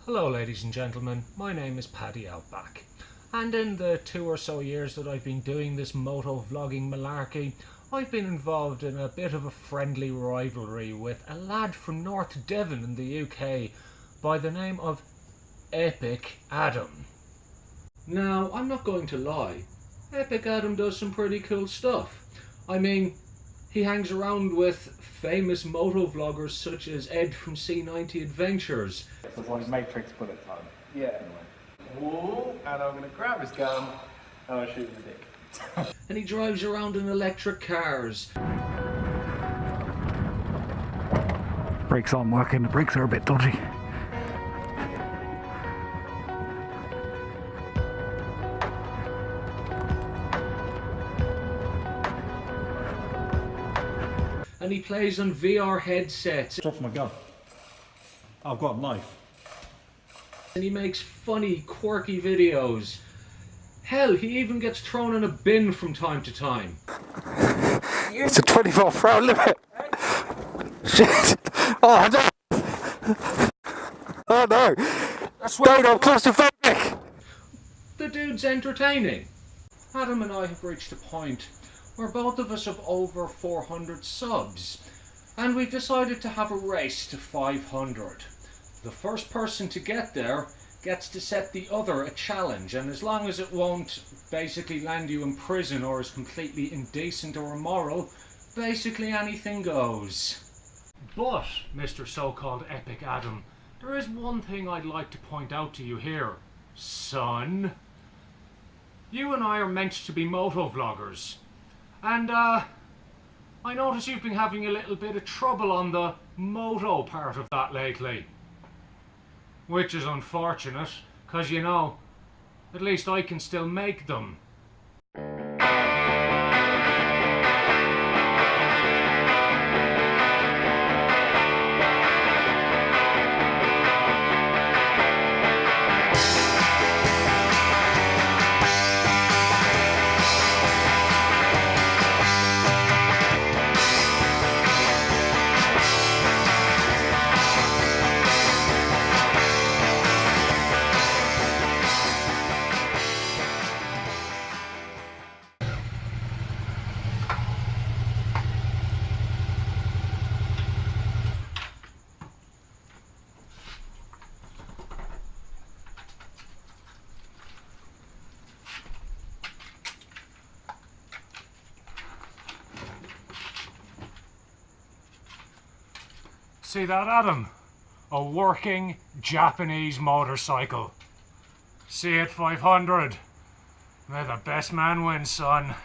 Hello ladies and gentlemen, my name is Paddy Outback, and in the 2 or so years that I've been doing this moto vlogging malarkey, I've been involved in a bit of a friendly rivalry with a lad from North Devon in the UK by the name of EpicAdam. Now, I'm not going to lie, EpicAdam does some pretty cool stuff. I mean, he hangs around with famous moto vloggers such as Ed from C90 Adventures. It's like Matrix bullet time. Yeah. Whoa, and I'm going to grab his gun and I'll shoot him in the dick. And he drives around in electric cars. Brakes aren't working, the brakes are a bit dodgy. And he plays on VR headsets. Drop my gun. I've got a knife. And he makes funny, quirky videos. Hell, he even gets thrown in a bin from time to time. It's a 24-hour limit. Shit. Oh no. Oh no. That's where I'm claustrophobic. The dude's entertaining. Adam and I have reached a point where both of us have over 400 subs, and we've decided to have a race to 500. The first person to get there gets to set the other a challenge, and as long as it won't basically land you in prison or is completely indecent or immoral, basically anything goes. But, Mr. So-called EpicAdam, there is one thing I'd like to point out to you here, son. You and I are meant to be moto vloggers. And I notice you've been having a little bit of trouble on the moto part of that lately. Which is unfortunate, because you know, at least I can still make them. See that, Adam? A working Japanese motorcycle. See it, 500. May the best man win, son.